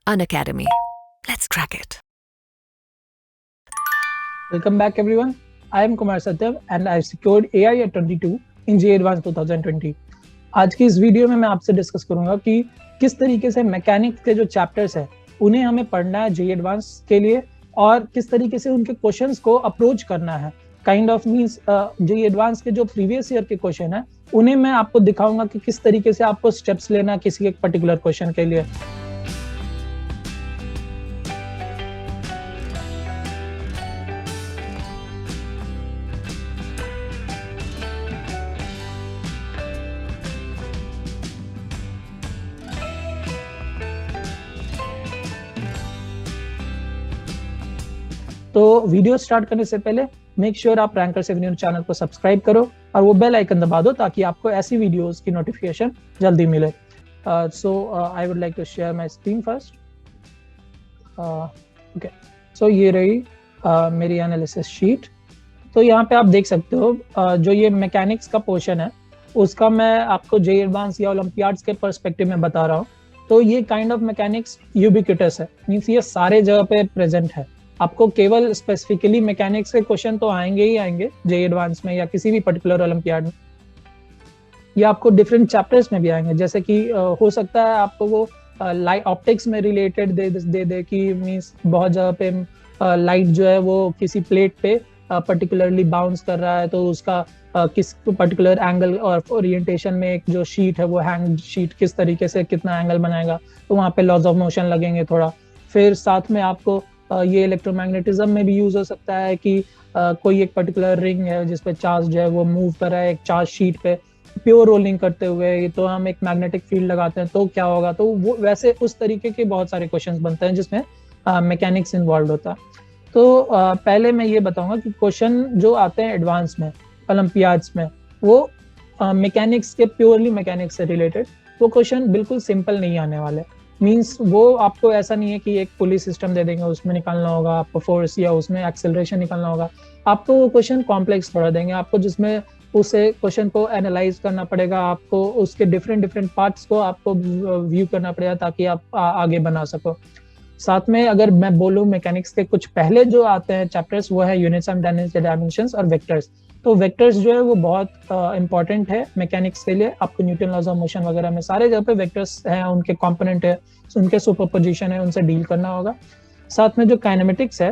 Unacademy. Let's crack it. Welcome back everyone. I am Kumar Satyam and I secured AI at 22 in JEE Advanced 2020. आज की इस video में मैं आपसे discuss करूंगा कि किस तरीके से मैकेनिक्स के जो चैप्टर्स हैं उन्हें हमें पढ़ना है JEE एडवांस के लिए और किस तरीके से उनके क्वेश्चंस को अप्रोच करना है. Kind of means JEE advance के जो प्रीवियस ईयर के क्वेश्चन है उन्हें मैं आपको दिखाऊंगा कि किस तरीके से आपको स्टेप्स लेना है किसी एक पर्टिकुलर क्वेश्चन के लिए. तो वीडियो स्टार्ट करने से पहले मेक श्योर आप रैंकर 7 न्यूज़ चैनल को सब्सक्राइब करो और वो बेल आइकन दबा दो ताकि आपको ऐसी वीडियोस की नोटिफिकेशन जल्दी मिले. So I would like to share my screen first. Okay, so ये रही मेरी एनालिसिस शीट. तो यहाँ पे आप देख सकते हो जो ये मैकेनिक्स का पोर्शन है उसका मैं आपको JEE एडवांस या ओलंपियाड्स के पर्सपेक्टिव में बता रहा हूँ. तो ये काइंड ऑफ मैकेनिक्स यूबिक्विटस है, मीन्स ये सारे जगह पे प्रेजेंट है. आपको केवल स्पेसिफिकली मैकेनिक्स के क्वेश्चन तो आएंगे ही आएंगे JEE एडवांस में या किसी भी पर्टिकुलर ओलंपियाड में, या आपको डिफरेंट चैप्टर्स में भी आएंगे. जैसे कि हो सकता है आपको वो लाइट ऑप्टिक्स में रिलेटेड दे कि मींस बहुत जगह पे लाइट जो है वो किसी प्लेट पे पर्टिकुलरली बाउंस कर रहा है तो उसका किस पर्टिकुलर एंगल और ओरिएंटेशन में एक जो शीट है वो हैंग शीट किस तरीके से कितना एंगल बनाएगा, तो वहाँ पे लॉज ऑफ मोशन लगेंगे थोड़ा. फिर साथ में आपको ये इलेक्ट्रोमैग्नेटिज्म में भी यूज हो सकता है कि कोई एक पर्टिकुलर रिंग है जिसपे चार्ज जो है वो मूव कर रहा है एक चार्ज शीट पे प्योर रोलिंग करते हुए, तो हम एक मैग्नेटिक फील्ड लगाते हैं तो क्या होगा. तो वो वैसे उस तरीके के बहुत सारे क्वेश्चंस बनते हैं जिसमें मैकेनिक्स इन्वॉल्व होता है. तो पहले मैं ये बताऊंगा कि क्वेश्चन जो आते हैं एडवांस में ओलंपियाड्स में वो मैकेनिक्स के प्योरली मैकेनिक्स से रिलेटेड वो क्वेश्चन बिल्कुल सिंपल नहीं आने वाले. मींस वो आपको ऐसा नहीं है कि एक पुली सिस्टम दे देंगे उसमें निकालना होगा आपको फोर्स या उसमें एक्सेलरेशन निकालना होगा. आपको वो क्वेश्चन कॉम्प्लेक्स थोड़ा देंगे आपको जिसमें उसे क्वेश्चन को एनालाइज करना पड़ेगा, आपको उसके डिफरेंट पार्ट्स को आपको व्यू करना पड़ेगा ताकि आप आगे बना सको. साथ में अगर मैं बोलूँ मैकेनिक्स के कुछ पहले जो आते हैं चैप्टर्स वो है यूनिट्स एंड डायमेंशंस और वेक्टर्स. तो वेक्टर्स जो है वो बहुत इंपॉर्टेंट है मैकेनिक्स के लिए. आपको न्यूटन लॉज ऑफ मोशन वगैरह में सारे जगह पे वेक्टर्स हैं, उनके कंपोनेंट है, उनके सुपरपोजिशन है, उनसे डील करना होगा. साथ में जो काइनेमेटिक्स है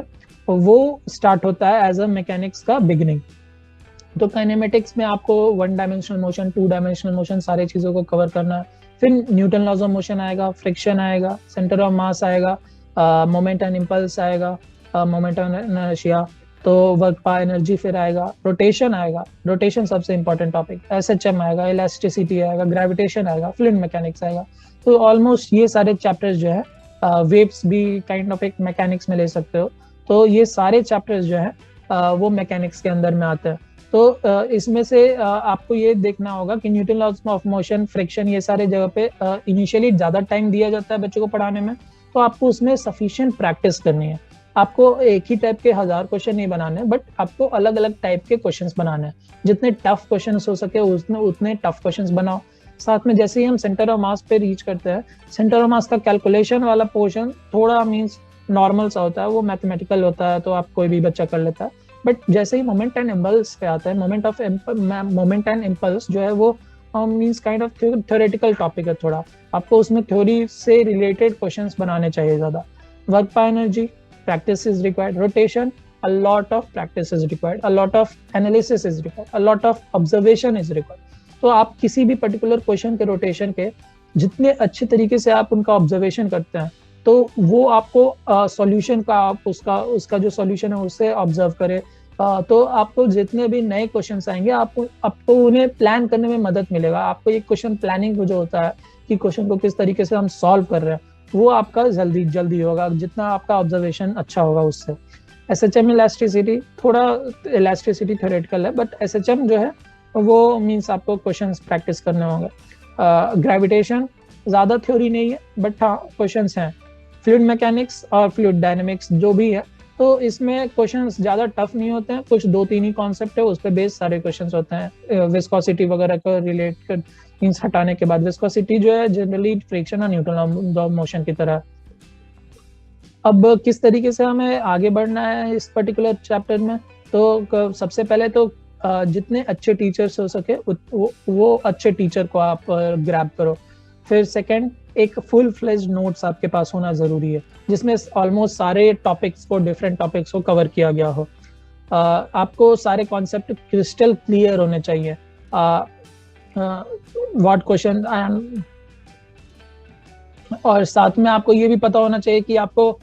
वो स्टार्ट होता है एज अ मैकेनिक्स का बिगिनिंग. तो काइनेमेटिक्स में आपको 1 डायमेंशनल मोशन 2 डायमेंशनल मोशन सारी चीज़ों को कवर करना है. फिर न्यूटन लॉज ऑफ मोशन आएगा, फ्रिक्शन आएगा, सेंटर ऑफ मास आएगा, मोमेंट एंड इम्पल्स आएगा, मोमेंट एंड इनर्शिया, तो वर्क बाय एनर्जी फिर आएगा, रोटेशन आएगा, रोटेशन सबसे इंपॉर्टेंट टॉपिक, SHM आएगा, इलास्टिसिटी आएगा, ग्रेविटेशन आएगा, फ्लूइड मैकेनिक्स आएगा. तो ऑलमोस्ट ये सारे चैप्टर्स जो है वेव्स भी काइंड ऑफ एक मैकेनिक्स में ले सकते हो. तो ये सारे चैप्टर्स जो है वो मैकेनिक्स के अंदर में आते हैं. तो इसमें से आपको ये देखना होगा कि Newton laws of motion, friction, ये सारे जगह पे इनिशियली ज़्यादा टाइम दिया जाता है बच्चों को पढ़ाने में, तो आपको उसमें सफिशिएंट प्रैक्टिस करनी है. आपको एक ही टाइप के 1000 क्वेश्चन नहीं बनाने, बट आपको अलग अलग टाइप के क्वेश्चंस बनाने हैं. जितने टफ क्वेश्चंस हो सके उतने टफ क्वेश्चंस बनाओ. साथ में जैसे ही हम सेंटर ऑफ मास पे रीच करते हैं, सेंटर ऑफ मास का कैलकुलेशन वाला पोर्शन थोड़ा मींस नॉर्मल सा होता है, वो मैथमेटिकल होता है तो आप कोई भी बच्चा कर लेता है. बट जैसे ही मोमेंट एंड इम्पल्स पे आता है, मोमेंट एंड इम्पल्स जो है वो means kind of theoretical topic है थोड़ा. आपको उसमें थ्योरी से रिलेटेड क्वेश्चंस बनाने चाहिए ज़्यादा. Work by energy, practice is required. Rotation, a lot of practice is required, a lot of analysis is required, a lot of observation is required. तो आप किसी भी पर्टिकुलर क्वेश्चन के रोटेशन के जितने अच्छे तरीके से आप उनका ऑब्जर्वेशन करते हैं तो वो आपको सॉल्यूशन का आप उसका जो सॉल्यूशन है उससे ऑब्जर्व करें. तो आपको जितने भी नए क्वेश्चंस आएंगे आपको उन्हें प्लान करने में मदद मिलेगा. आपको एक क्वेश्चन प्लानिंग जो होता है कि क्वेश्चन को किस तरीके से हम सॉल्व कर रहे हैं वो आपका जल्दी होगा जितना आपका ऑब्जर्वेशन अच्छा होगा उससे. SHM इलास्टिसिटी, थोड़ा इलास्टिसिटी थ्योरेटिकल है बट SHM जो है वो मींस आपको क्वेश्चंस प्रैक्टिस करने होंगे. ग्रेविटेशन ज़्यादा थ्योरी नहीं है बट हाँ क्वेश्चंस हैं. फ्लूइड मैकेनिक्स और फ्लूइड डायनेमिक्स जो भी है तो इसमें क्वेश्चंस ज़्यादा टफ नहीं होते हैं, कुछ 2-3 ही कॉन्सेप्ट है उस पर बेस सारे क्वेश्चंस होते हैं. विस्कोसिटी वगैरह को रिलेट कर मींस हटाने के बाद, विस्कोसिटी जो है जनरली फ्रिक्शन और न्यूटन लॉ ऑफ मोशन की तरह. अब किस तरीके से हमें आगे बढ़ना है इस पर्टिकुलर चैप्टर में, तो सबसे पहले तो जितने अच्छे टीचर्स हो सके वो अच्छे टीचर को आप ग्रैब करो। फिर सेकंड, एक फुल फ्लेज्ड नोट्स आपके पास होना जरूरी है जिसमें ऑलमोस्ट सारे डिफरेंट टॉपिक्स को कवर किया गया हो। आपको सारे कॉन्सेप्ट क्रिस्टल क्लियर होने चाहिए। व्हाट क्वेश्चन और साथ में आपको ये भी पता होना चाहिए कि आपको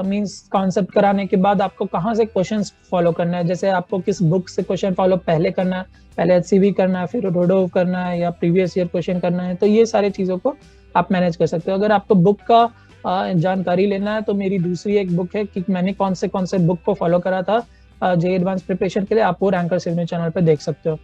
मींस कॉन्सेप्ट कराने के बाद आपको कहाँ से क्वेश्चंस फॉलो करना है। जैसे आपको किस बुक से क्वेश्चन फॉलो पहले करना है, पहले HCV करना है, फिर रोडोव करना है, या प्रीवियस ईयर क्वेश्चन करना है, तो ये सारी चीज़ों को आप मैनेज कर सकते हो। अगर आपको बुक का जानकारी लेना है तो मेरी दूसरी एक बुक है कि मैंने कौन से बुक को फॉलो करा था JEE एडवांस प्रिपरेशन के लिए, आप वो रैंकर सिवनी चैनल पर देख सकते हो।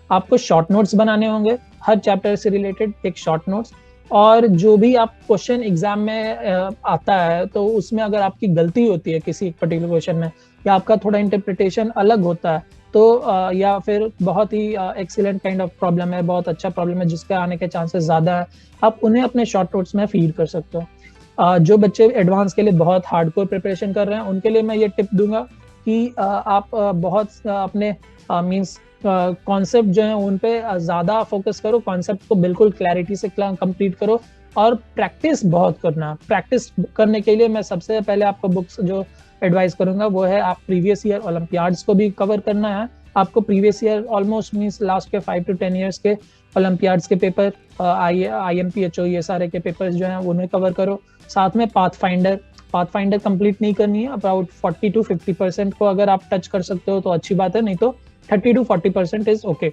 आपको शॉर्ट नोट्स बनाने होंगे हर चैप्टर से रिलेटेड, एक शॉर्ट नोट्स। और जो भी आप क्वेश्चन एग्जाम में आता है तो उसमें अगर आपकी गलती होती है किसी एक पर्टिकुलर क्वेश्चन में, या आपका थोड़ा इंटरप्रिटेशन अलग होता है, तो या फिर बहुत ही एक्सीलेंट काइंड ऑफ प्रॉब्लम है, बहुत अच्छा प्रॉब्लम है जिसके आने के चांसेस ज़्यादा है, आप उन्हें अपने शॉर्ट नोट्स में फीड कर सकते हो। जो बच्चे एडवांस के लिए बहुत हार्डकोर प्रिपरेशन कर रहे हैं उनके लिए मैं ये टिप दूंगा कि आप बहुत अपने मीन्स कॉन्सेप्ट जो है उन पे ज़्यादा फोकस करो, कॉन्सेप्ट को बिल्कुल क्लैरिटी से कंप्लीट करो, और प्रैक्टिस बहुत करना। प्रैक्टिस करने के लिए मैं सबसे पहले आपको बुक्स जो एडवाइस करूंगा वो है, आप प्रीवियस ईयर ओलंपियाड्स को भी कवर करना है। आपको previous year almost means last के 5 to 10 ईयर्स के ओलंपियाड्स के पेपर, IMPHO, ये सारे के पेपर्स जो हैं उन्हें कवर करो। साथ में पाथफाइंडर कंप्लीट नहीं करनी है, अबाउट 40 to 50% को अगर आप टच कर सकते हो तो अच्छी बात है, नहीं तो 30 to 40% इज ओके।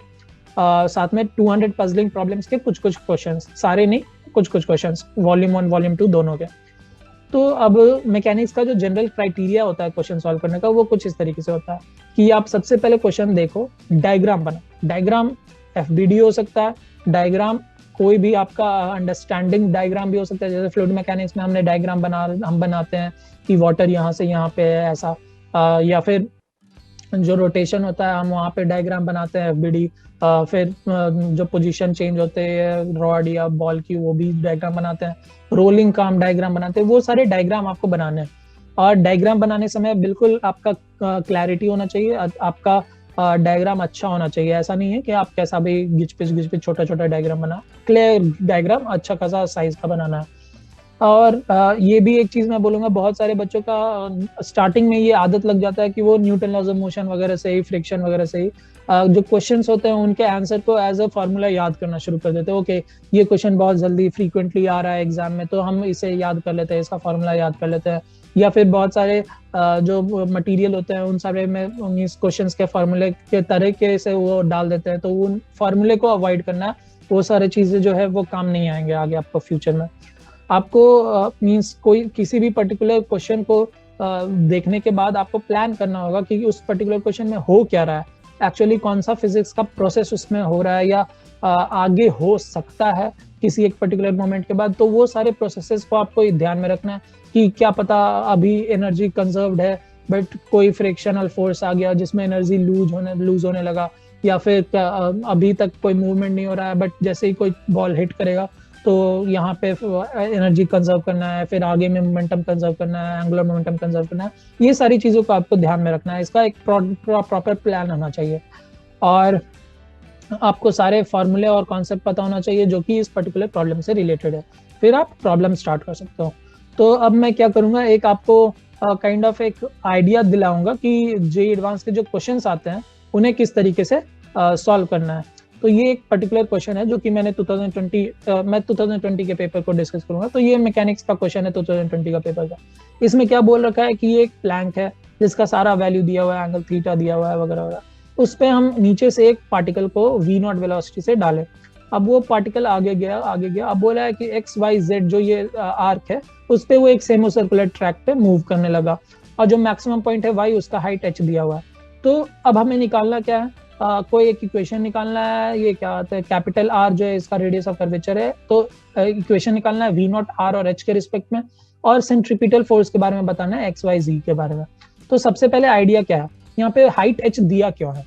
साथ में 200 पजलिंग प्रॉब्लम्स के कुछ क्वेश्चंस, सारे नहीं, कुछ क्वेश्चंस, वॉल्यूम 1 वॉल्यूम 2 दोनों के। तो अब मैकेनिक्स का जो जनरल क्राइटेरिया होता है क्वेश्चन सॉल्व करने का, वो कुछ इस तरीके से होता है कि आप सबसे पहले क्वेश्चन देखो, डायग्राम बना। डायग्राम FBD हो सकता है, डायग्राम कोई भी आपका अंडरस्टैंडिंग डायग्राम भी हो सकता है। जैसे फ्लूइड मैकेनिक्स में हमने डायग्राम हम बनाते हैं कि वाटर यहाँ से यहाँ पे है ऐसा, या फिर जो रोटेशन होता है हम वहाँ पे डायग्राम बनाते हैं FBD। फिर जो पोजीशन चेंज होते हैं रॉड या बॉल की, वो भी डायग्राम बनाते हैं। रोलिंग का हम डायग्राम बनाते हैं। वो सारे डायग्राम आपको बनाने हैं, और डायग्राम बनाने समय बिल्कुल आपका क्लैरिटी होना चाहिए, आपका डायग्राम अच्छा होना चाहिए। ऐसा नहीं है कि आप कैसा भी घिच पिच छोटा छोटा डायग्राम बना, क्लियर डायग्राम अच्छा खासा साइज का बनाना है। और ये भी एक चीज मैं बोलूंगा, बहुत सारे बच्चों का स्टार्टिंग में ये आदत लग जाता है कि वो न्यूटन लॉज ऑफ मोशन वगैरह से ही, फ्रिक्शन वगैरह से ही जो क्वेश्चंस होते हैं उनके आंसर को एज अ फॉर्मूला याद करना शुरू कर देते हैं। ओके, ये क्वेश्चन बहुत जल्दी फ्रीक्वेंटली आ रहा है एग्जाम में, तो हम इसे याद कर लेते हैं, इसका फॉर्मूला याद कर लेते हैं। या फिर बहुत सारे जो मटेरियल होते हैं उन सारे में इस क्वेश्चंस के फॉर्मूले के तरीके से वो डाल देते हैं, तो उन फॉर्मूले को अवॉइड करना। वो सारी चीजें जो है वो काम नहीं आएंगे आगे आपको फ्यूचर में। आपको मींस कोई किसी भी पर्टिकुलर क्वेश्चन को देखने के बाद आपको प्लान करना होगा कि उस पर्टिकुलर क्वेश्चन में हो क्या रहा है, एक्चुअली कौन सा फिजिक्स का प्रोसेस उसमें हो रहा है या आगे हो सकता है किसी एक पर्टिकुलर मोमेंट के बाद। तो वो सारे प्रोसेसेस को आपको ध्यान में रखना है कि क्या पता अभी एनर्जी कंजर्व्ड है बट कोई फ्रिक्शनल फोर्स आ गया जिसमें एनर्जी लूज होने लगा, या फिर अभी तक कोई मूवमेंट नहीं हो रहा है बट जैसे ही कोई बॉल हिट करेगा तो यहाँ पे एनर्जी कंजर्व करना है, फिर आगे में मोमेंटम कंजर्व करना है, एंगुलर मोमेंटम कंजर्व करना है। ये सारी चीज़ों को आपको ध्यान में रखना है, इसका एक प्रॉपर प्लान होना चाहिए, और आपको सारे फॉर्मूले और कॉन्सेप्ट पता होना चाहिए जो कि इस पर्टिकुलर प्रॉब्लम से रिलेटेड है। फिर आप प्रॉब्लम स्टार्ट कर सकते हो। तो अब मैं क्या करूँगा, एक आपको काइंड ऑफ एक आइडिया दिलाऊंगा कि JEE एडवांस के जो क्वेश्चंस आते हैं उन्हें किस तरीके से सॉल्व करना है। तो ये एक पर्टिकुलर क्वेश्चन है जो कि मैंने 2020 के पेपर को डिस्कस करूंगा। तो ये मैकेनिक्स का क्वेश्चन है 2020 का पेपर का। इसमें क्या बोल रखा है कि ये एक प्लैंक है जिसका सारा वैल्यू दिया हुआ है, एंगल थीटा दिया हुआ है वगैरह वगैरह। उस पे हम नीचे से एक पार्टिकल को v0 वेलोसिटी से डालें। अब वो पार्टिकल आगे गया। अब बोला है कि XYZ जो ये आर्क है उस पे वो एक सेमो सर्कुलर ट्रैक पे मूव करने लगा, और जो मैक्सिमम पॉइंट है y, उसका हाइट h दिया हुआ है। तो अब हमें निकालना क्या है, कोई एक इक्वेशन निकालना है। ये क्या होता है, कैपिटल R जो है इसका रेडियस ऑफ कर्वेचर है, तो इक्वेशन निकालना है v0 r और h के रिस्पेक्ट में, और सेंट्रीपिटल फोर्स के बारे में बताना है XYZ के बारे में। तो सबसे पहले आइडिया क्या है, यहाँ पे हाइट h दिया क्यों है।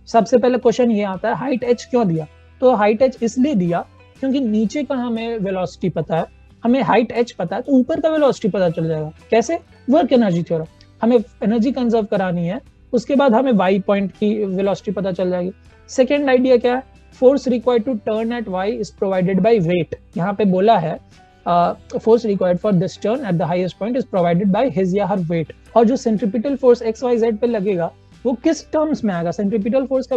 सबसे पहले क्वेश्चन ये आता है हाइट h क्यों दिया। तो हाइट h इसलिए दिया क्योंकि नीचे का हमें वेलोसिटी पता है, हमें हाइट h पता है तो ऊपर का वेलोसिटी पता चल जाएगा। कैसे? Work energy theorem. हमें एनर्जी कंजर्व करानी है, उसके बाद हमें y पॉइंट की वेलोसिटी पता चल जाएगी। सेकेंड आइडिया क्या है? Force required to turn at y is provided by weight. यहाँ पे बोला है force required for this turn at the highest point is provided by his या हर वेट। और जो centripetal force X Y Z पे लगेगा वो किस टर्म्स में आएगा? सेंट्रीपिटल फोर्स का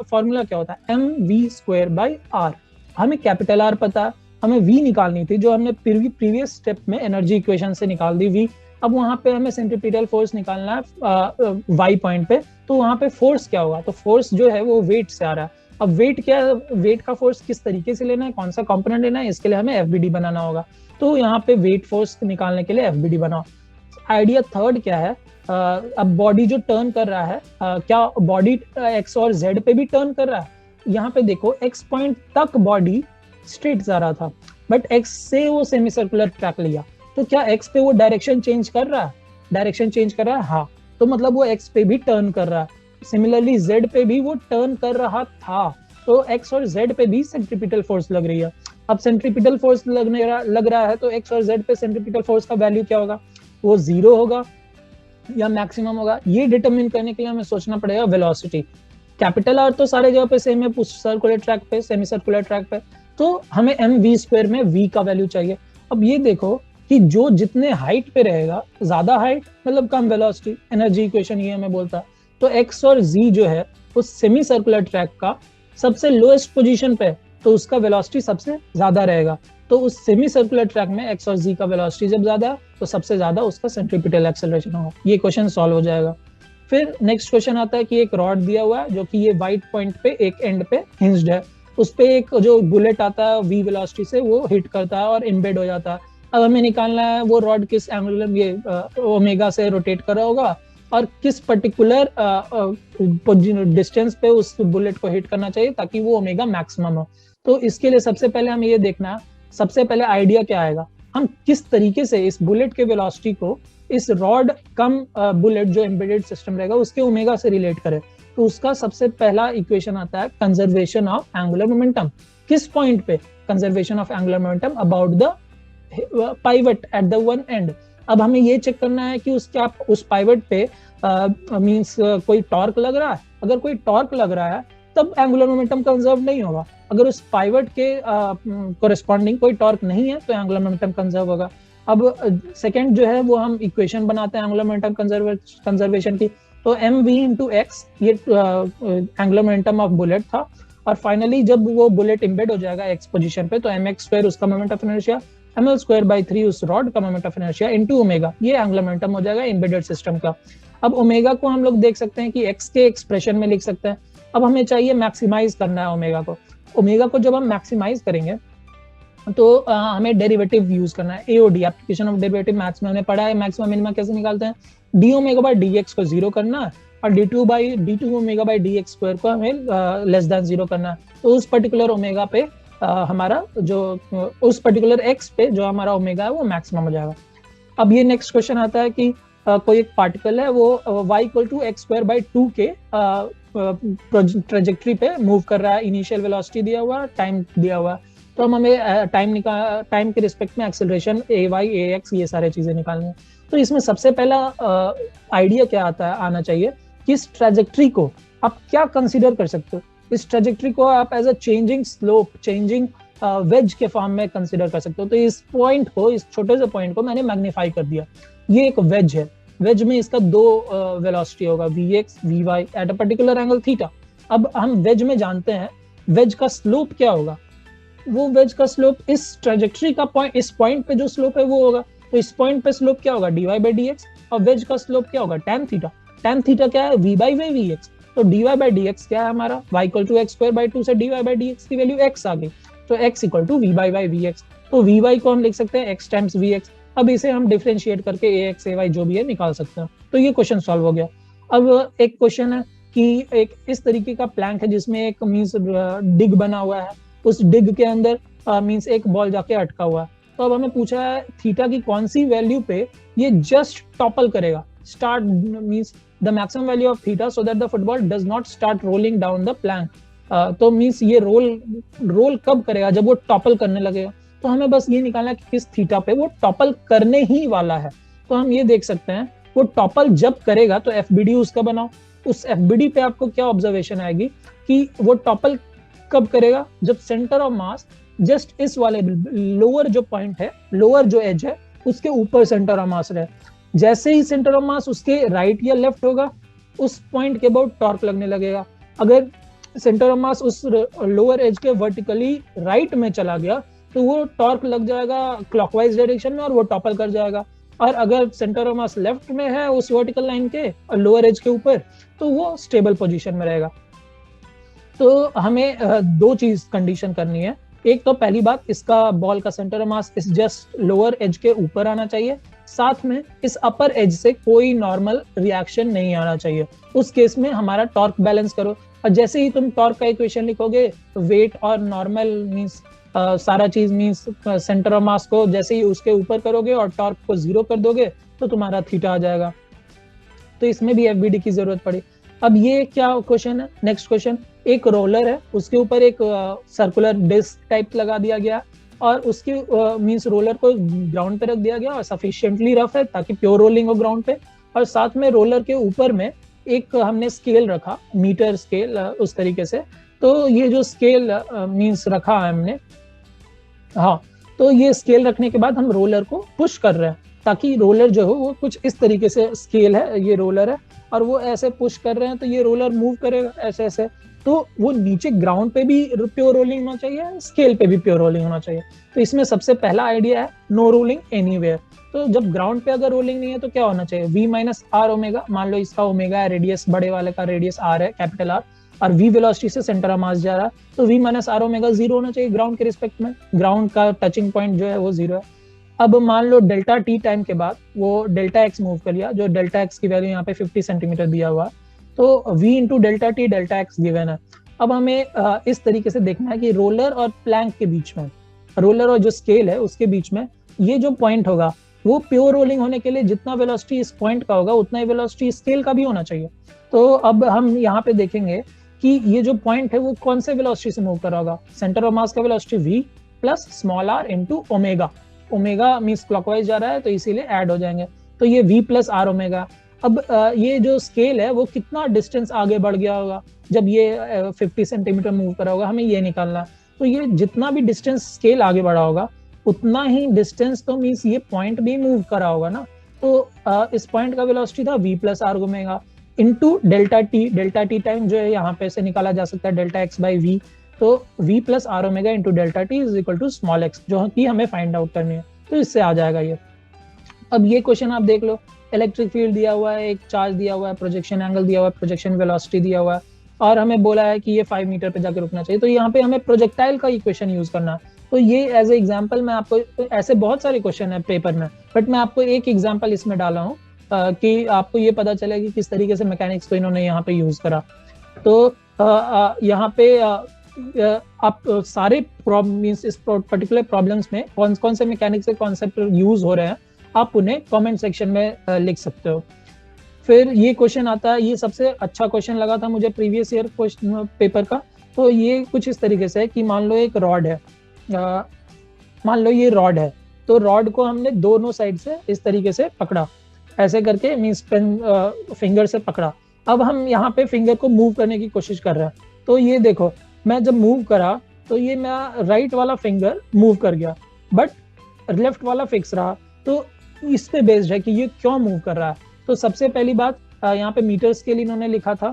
फॉर्मूला क्या होता है? mv²/r। हमें कैपिटल R पता है, हमें v निकालनी थी जो हमने प्रीवियस स्टेप में एनर्जी इक्वेशन से निकाल दी v। अब वहां पे हमें सेंट्रीपिटल फोर्स निकालना है y पॉइंट पे, तो वहां पे फोर्स क्या होगा? तो फोर्स जो है वो वेट से आ रहा है। अब वेट क्या है? वेट का फोर्स किस तरीके से लेना है, कौन सा कंपोनेंट लेना है, इसके लिए हमें एफबीडी बनाना होगा। तो यहाँ पे वेट फोर्स निकालने के लिए एफबीडी बनाओ। आइडिया थर्ड क्या है? अब बॉडी जो टर्न कर रहा है, क्या बॉडी एक्स और जेड पे भी टर्न कर रहा है? यहाँ पे देखो एक्स पॉइंट तक बॉडी स्ट्रेट जा रहा था, बट एक्स से वो सेमी सर्कुलर ट्रैक लिया, तो क्या एक्स पे वो डायरेक्शन चेंज कर रहा है? डायरेक्शन चेंज कर रहा है, हाँ। तो मतलब वो एक्स पे भी टर्न कर रहा है। सिमिलरली जेड पे भी वो टर्न कर रहा था, तो एक्स और जेड पे भी सेंट्रीपिटल फोर्स लग रही है। अब सेंट्रीपिटल फोर्स लग रहा है तो एक्स और जेड पे सेंट्रीपिटल फोर्स का वैल्यू क्या होगा? वो 0 होगा या मैक्सिमम होगा? ये डिटरमिन करने के लिए हमें सोचना पड़ेगा वेलोसिटी। कैपिटल आर तो सारे जगह पे सेम है, सर्कुलर ट्रैक पे, सेमी सर्कुलर ट्रैक पे, तो हमें mv² में v का वैल्यू चाहिए। अब ये देखो कि जो जितने हाइट पे रहेगा, ज्यादा हाइट मतलब कम वेलोसिटी, एनर्जी इक्वेशन ये हमें बोलता है। तो x और z जो है उस सेमी सर्कुलर ट्रैक का सबसे लोएस्ट पोजीशन पे, तो उसका वेलोसिटी सबसे ज्यादा रहेगा। तो उस सेमी सर्कुलर ट्रैक में x और z का वेलोसिटी जब ज्यादा है तो सबसे ज्यादा उसका सेंट्रीपिटल एक्सेलरेशन होगा। ये क्वेश्चन सॉल्व हो जाएगा। फिर नेक्स्ट क्वेश्चन आता है कि एक रॉड दिया हुआ है जो कि ये वाइट पॉइंट पे एक एंड पे हिंज्ड है, उस पे एक जो बुलेट आता है v वेलोसिटी से वो हिट करता है और एम्बेड हो जाता है। अब हमें निकालना है वो रॉड किस एंगुलर ये ओमेगा से रोटेट कर रहा होगा और किस पर्टिकुलर डिस्टेंस पे उस बुलेट को हिट करना चाहिए ताकि वो ओमेगा मैक्सिमम हो। तो इसके लिए सबसे पहले हमें ये देखना है, सबसे पहले आइडिया क्या आएगा, हम किस तरीके से इस बुलेट के वेलोसिटी को इस रॉड कम बुलेट जो एम्बेडेड सिस्टम रहेगा उसके ओमेगा से रिलेट करें। तो उसका सबसे पहला इक्वेशन आता है कंजर्वेशन ऑफ एंगुलर मोमेंटम। किस पॉइंट पे? Conservation of angular momentum about the pivot at the one and. अब हमें ये चेक करना है कि उस पाइवट पे मींस कोई टॉर्क लग रहा है। अगर कोई टॉर्क लग रहा है तब एंगुलर मोमेंटम कंजर्व नहीं होगा। अगर उस पाइवट के कोरेस्पॉन्डिंग कोई टॉर्क नहीं है तो एंगुलर मोमेंटम कंजर्व होगा। अब सेकंड जो है वो हम इक्वेशन बनाते हैं एंगुलर मोमेंटम कंजर्वेशन की। तो mv into x ये एंगुलर मोमेंटम ऑफ बुलेट था, और फाइनली जब वो बुलेट एम्बेड हो जाएगा x पोजीशन पे तो mx² उसका मोमेंट ऑफ इनर्शिया, ml²/3 उस रॉड का moment of inertia into omega, ये एंगुलर मोमेंटम हो जाएगा एम्बेडेड सिस्टम का। अब ओमेगा को हम लोग देख सकते हैं कि x के एक्सप्रेशन में लिख सकते हैं। अब हमें चाहिए मैक्सिमाइज करना है ओमेगा को। ओमेगा को जब हम मैक्सिमाइज करेंगे तो हमें डेरिवेटिव यूज करना है, AOD application of derivative maths में हमने पढ़ा है। मैक्सिमम मिनिमा कैसे निकालते हैं? d ओमेगा बाय dx को 0 करना है और d2 ओमेगा बाय dx² को हमें लेस देन 0 करना है। तो उस पर्टिकुलर ओमेगा पे हमारा जो उस पर्टिकुलर x पे जो हमारा ओमेगा है वो मैक्सिमम हो जाएगा। अब ये नेक्स्ट क्वेश्चन आता है कि कोई एक पार्टिकल है वो y = x²/2 के ट्रेजेक्टरी पे मूव कर रहा है, इनिशियल वेलोसिटी दिया हुआ, टाइम दिया हुआ, तो हमें टाइम के रिस्पेक्ट में एक्सेलरेशन ay ax ये सारे चीजें निकालनी है। तो इसमें सबसे पहला आइडिया क्या आना चाहिए कि इस ट्रेजेक्टरी को आप क्या कंसीडर कर सकते हो? इस ट्रेजेक्टरी को आप as a changing slope, changing ways के फॉर्म में कंसीडर कर सकते हो। तो इस पॉइंट को, इस छोटे से पॉइंट को मैंने मैग्नीफाई कर दिया। ये एक वेज है, वेज में इसका 2 वेलोसिटी होगा vx vy at a particular angle theta. अब हम वेज में जानते हैं वेज का स्लोप क्या होगा, वो वेज का स्लोप इस ट्रेजेक्टरी का पॉइंट, इस पॉइंट पे जो स्लोप है वो होगा। तो इस पॉइंट पे स्लोप क्या होगा? dy/dx, और वेज का स्लोप क्या होगा? tan theta. tan थीटा क्या है? v/y vx। तो dy/dx क्या है हमारा? y = x²/2 से dy/dx की वैल्यू x आ गई, तो x = v/y vx। तो vy को हम लिख सकते हैं x टाइम्स vx। अब इसे हम डिफरेंशिएट करके ax ay जो भी है निकाल सकते हैं। तो ये क्वेश्चन सॉल्व हो गया। अब एक क्वेश्चन है कि एक इस तरीके का प्लैंक है जिसमें एक मींस डिग बना हुआ है, उस डिग के अंदर मींस एक बॉल जाके अटका हुआ है। तो अब हमें पूछा है थीटा की कौन सी वैल्यू पे ये जस्ट टॉपल करेगा, start means the maximum value of theta so that the football does not start rolling down the plank. तो मींस ये रोल कब करेगा? जब वो टॉपल करने लगेगा। तो हमें बस ये निकालना है कि किस थीटा पे वो टॉपल करने ही वाला है। तो हम ये देख सकते हैं वो टॉपल जब करेगा तो एफबीडी उसका बनाओ, उस एफबीडी पे आपको क्या ऑब्जर्वेशन आएगी कि वो टॉपल कब करेगा, जब सेंटर ऑफ मास जस्ट इस वाले लोअर जो पॉइंट है, लोअर जो एज है उसके ऊपर सेंटर ऑफ मास रहे। जैसे ही सेंटर ऑफ मास उसके राइट या लेफ्ट होगा, उस पॉइंट के अबाउट टॉर्क लगने लगेगा। अगर सेंटर ऑफ मास उस लोअर एज के वर्टिकली राइट में चला गया तो वो टॉर्क लग जाएगा क्लॉकवाइज डायरेक्शन में और वो टॉपल कर जाएगा। और अगर सेंटर ऑफ मास लेफ्ट में है उस वर्टिकल लाइन के और लोअर एज के ऊपर, तो वो स्टेबल पोजीशन में रहेगा। तो हमें दो चीज कंडीशन करनी है। एक तो पहली बात, इसका बॉल का सेंटर ऑफ मास इस जस्ट लोअर एज के ऊपर आना चाहिए, साथ में इस अपर एज से कोई नॉर्मल रिएक्शन नहीं आना चाहिए। उस केस में हमारा टॉर्क बैलेंस करो, और जैसे ही तुम टॉर्क का इक्वेशन लिखोगे, वेट और नॉर्मल मींस सारा चीज मींस सेंटर ऑफ मास को जैसे ही उसके ऊपर करोगे और टॉर्क को 0 कर दोगे तो तुम्हारा थीटा आ जाएगा। तो इसमें भी एफबीडी की जरूरत पड़ी। अब ये क्या क्वेश्चन है, नेक्स्ट क्वेश्चन, एक रोलर है उसके ऊपर एक सर्कुलर डिस्क टाइप लगा दिया गया और उसके मींस रोलर को ग्राउंड पे रख दिया गया और सफिशिएंटली रफ है ताकि प्योर रोलिंग हो ग्राउंड पे, और साथ में रोलर के ऊपर में एक हमने स्केल रखा, मीटर स्केल उस तरीके से। तो ये जो स्केल मींस रखा है हमने, हाँ, तो ये स्केल रखने के बाद हम रोलर को पुश कर रहे हैं ताकि रोलर जो हो वो कुछ इस तरीके से, स्केल है ये रोलर है और वो ऐसे पुश कर रहे हैं तो ये रोलर मूव करेगा ऐसे ऐसे। तो वो नीचे ग्राउंड पे भी प्योर रोलिंग होना चाहिए, स्केल पे भी प्योर रोलिंग होना चाहिए। तो इसमें सबसे पहला आइडिया है नो रोलिंग एनीवेयर। तो जब ग्राउंड पे अगर रोलिंग नहीं है तो क्या होना चाहिए, v माइनस आर ओमेगा, मान लो इसका ओमेगा है, रेडियस बड़े वाले का रेडियस आर है, कैपिटल आर, और v वेलोसिटी से सेंटर ऑफ मास जा रहा है, तो v माइनस आर ओमेगा 0 होना चाहिए ग्राउंड के रिस्पेक्ट में, ग्राउंड का टचिंग पॉइंट जो है वो 0 है। अब मान लो डेल्टा टी टाइम के बाद वो डेल्टा एक्स मूव कर लिया, जो डेल्टा एक्स की वैल्यू यहाँ पे 50 सेंटीमीटर दिया हुआ, तो v into delta T delta x given है। अब हमें इस तरीके से देखना है कि रोलर और प्लैंक के बीच में, रोलर और जो स्केल है उसके बीच में ये जो पॉइंट होगा वो प्योर रोलिंग होने के लिए जितना वेलोसिटी इस पॉइंट का होगा उतना ही वेलोसिटी स्केल का भी होना चाहिए। तो अब हम यहाँ पे देखेंगे कि ये जो पॉइंट है वो कौन से वेलोसिटी से मूव कर रहा होगा, सेंटर ऑफ मास का velocity v plus small r into omega, omega means clockwise जा रहा है तो इसीलिए ऐड हो जाएंगे, तो ये v प्लस आर ओमेगा। अब ये जो स्केल है वो कितना डिस्टेंस आगे बढ़ गया होगा जब ये 50 सेंटीमीटर मूव करा होगा, हमें ये निकालना है। तो ये जितना भी डिस्टेंस स्केल आगे बढ़ा होगा उतना ही डिस्टेंस तो मींस ये पॉइंट भी मूव करा होगा ना। तो इस पॉइंट का वेलोसिटी था v plus R omega into delta T time जो है यहाँ पे से निकाला जा सकता है डेल्टा एक्स बाई वी, तो v plus R omega into delta T is equal to small X, जो कि हमें फाइंड आउट करनी है। तो इससे आ जाएगा ये। अब ये क्वेश्चन आप देख लो, इलेक्ट्रिक फील्ड दिया हुआ है, एक चार्ज दिया हुआ है, प्रोजेक्शन एंगल दिया हुआ है, प्रोजेक्शन वेलोसिटी दिया हुआ है, और हमें बोला है कि ये 5 मीटर पे जाके रुकना चाहिए। तो यहाँ पे हमें प्रोजेक्टाइल का इक्वेशन यूज करना है। तो ये एज ए एग्जांपल मैं आपको, ऐसे बहुत सारे क्वेश्चन है पेपर में, बट मैं आपको एक एग्जांपल इसमें डाला हूँ कि आपको ये पता चले कि किस तरीके से मैकेनिक्स को इन्होंने यहाँ पे यूज करा। तो यहाँ पे आप सारे मींस इस पर्टिकुलर प्रॉब्लम्स में कौन कौन से मैकेनिक्स के कॉन्सेप्ट यूज हो रहे हैं आप उन्हें कमेंट सेक्शन में लिख सकते हो। फिर ये क्वेश्चन आता है, ये सबसे अच्छा क्वेश्चन लगा था मुझे प्रीवियस ईयर क्वेश्चन पेपर का। तो ये कुछ इस तरीके से है कि मान लो एक रॉड है, मान लो ये रॉड है, तो रॉड को हमने दोनों साइड से इस तरीके से पकड़ा, ऐसे करके मींस पेन फिंगर से पकड़ा। अब हम यहाँ पे फिंगर को मूव करने की कोशिश कर रहे हैं। तो ये देखो, मैं जब मूव करा तो ये मेरा राइट वाला फिंगर मूव कर गया बट लेफ्ट वाला फिक्स रहा। तो इस पे बेस्ड है कि ये क्यों मूव कर रहा है। तो सबसे पहली बात, यहाँ पे मीटर स्केल इन्होंने लिखा था,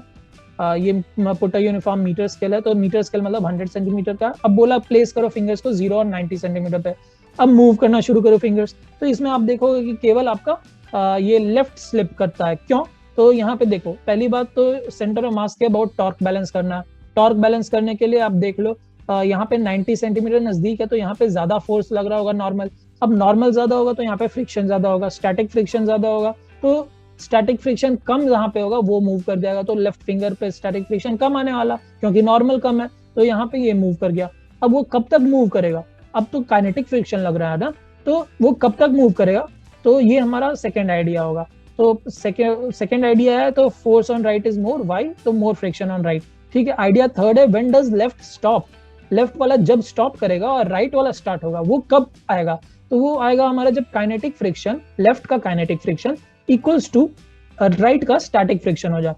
ये पुट यूनिफॉर्म मीटर स्केल है, तो मीटर स्केल मतलब 100 सेंटीमीटर का। अब बोला प्लेस करो फिंगर्स को 0 और 90 सेंटीमीटर पे, अब मूव करना शुरू करो फिंगर्स। तो इसमें आप देखोगे कि केवल आपका ये लेफ्ट स्लिप करता है। क्यों? तो यहाँ पे देखो, पहली बात तो सेंटर ऑफ मास के अबाउट टॉर्क बैलेंस करना है। टॉर्क बैलेंस करने के लिए आप देख लो, यहाँ पे 90 सेंटीमीटर नजदीक है तो यहाँ पे ज्यादा फोर्स लग रहा होगा नॉर्मल। अब नॉर्मल ज्यादा होगा तो यहाँ पे फ्रिक्शन ज्यादा होगा, स्टैटिक फ्रिक्शन ज्यादा होगा। तो स्टैटिक फ्रिक्शन कम जहाँ पे होगा वो मूव कर जाएगा, तो लेफ्ट फिंगर पे स्टैटिक फ्रिक्शन कम आने वाला क्योंकि नॉर्मल कम है, तो यहाँ पे ये मूव कर गया। अब वो कब तक मूव करेगा? अब तो काइनेटिक फ्रिक्शन लग रहा है ना, तो वो कब तक मूव करेगा? तो ये हमारा सेकेंड आइडिया होगा। तो सेकेंड आइडिया है तो force on right is more, why? तो मोर फ्रिक्शन ऑन राइट। ठीक है। आइडिया थर्ड है, when does left stop? Left वाला जब स्टॉप करेगा और राइट वाला स्टार्ट होगा, वो कब आएगा? तो वो आएगा हमारा जब काइनेटिक फ्रिक्शन, लेफ्ट का kinetic friction equals to right का स्टैटिक फ्रिक्शन हो जाए।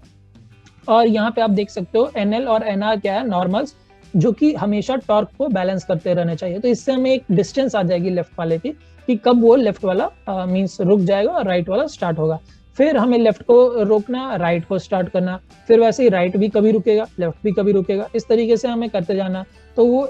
और यहाँ पे आप देख सकते हो NL और NR क्या है, नॉर्मल्स, जो कि हमेशा टॉर्क को बैलेंस करते रहने चाहिए। तो इससे हमें एक डिस्टेंस आ जाएगी लेफ्ट वाले की कि कब वो लेफ्ट वाला मींस रुक जाएगा और राइट वाला स्टार्ट होगा। फिर हमें लेफ्ट को रोकना, राइट को स्टार्ट करना, फिर वैसे ही राइट भी कभी रुकेगा, लेफ्ट भी कभी रुकेगा, इस तरीके से हमें करते जाना। तो वो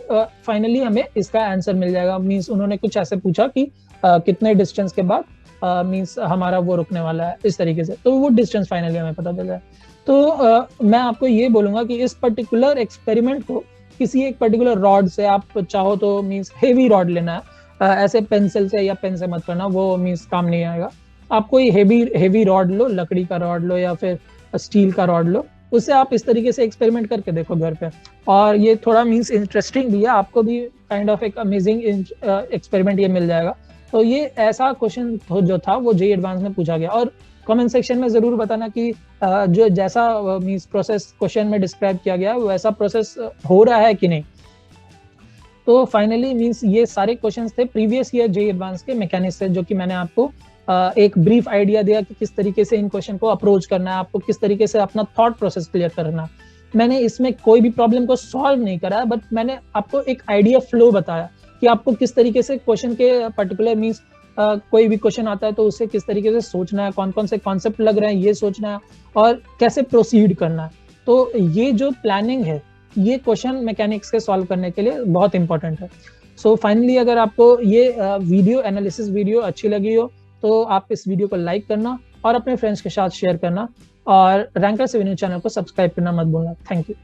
फाइनली हमें इसका आंसर मिल जाएगा। मींस उन्होंने कुछ ऐसे पूछा कि कितने डिस्टेंस के बाद मींस हमारा वो रुकने वाला है, इस तरीके से, तो वो डिस्टेंस फाइनली हमें पता चल जाए। तो मैं आपको ये बोलूंगा कि इस पर्टिकुलर एक्सपेरिमेंट को किसी एक पर्टिकुलर रॉड से, आप चाहो तो मींस हेवी रॉड लेना है, ऐसे पेंसिल से या पेन से मत करना, वो मींस काम नहीं आएगा। आप कोई हेवी रॉड लो, लकड़ी का रॉड लो या फिर स्टील का रॉड लो, उससे आप इस तरीके से एक्सपेरिमेंट करके देखो घर पे। और ये थोड़ा मींस इंटरेस्टिंग भी है, आपको भी काइंड ऑफ एक अमेजिंग एक्सपेरिमेंट ये मिल जाएगा। तो ये ऐसा क्वेश्चन जो था वो जेईई एडवांस में पूछा गया। और कमेंट सेक्शन में जरूर बताना कि जो जैसा मींस प्रोसेस क्वेश्चन में डिस्क्राइब किया गया है वैसा प्रोसेस हो रहा है कि नहीं। तो फाइनली मींस ये सारे क्वेश्चंस थे प्रीवियस ईयर जेईई एडवांस के मैकेनिक्स से, जो कि मैंने आपको एक ब्रीफ आइडिया दिया कि किस तरीके से इन क्वेश्चन को अप्रोच करना है, आपको किस तरीके से अपना थॉट प्रोसेस क्लियर करना। मैंने इसमें कोई भी प्रॉब्लम को सॉल्व नहीं करा है, बट मैंने आपको एक आइडिया फ्लो बताया कि आपको किस तरीके से क्वेश्चन के पर्टिकुलर मींस कोई भी क्वेश्चन आता है तो उससे किस तरीके से सोचना है, कौन कौन से कॉन्सेप्ट लग रहे हैं ये सोचना है, और कैसे प्रोसीड करना है। तो ये जो प्लानिंग है ये क्वेश्चन मैकेनिक्स के सॉल्व करने के लिए बहुत इंपॉर्टेंट है। सो फाइनली अगर आपको ये वीडियो एनालिसिस वीडियो अच्छी लगी हो तो आप इस वीडियो को लाइक करना और अपने फ्रेंड्स के साथ शेयर करना, और रैंकर 7 न्यूज़ चैनल को सब्सक्राइब करना मत भूलना। Thank you.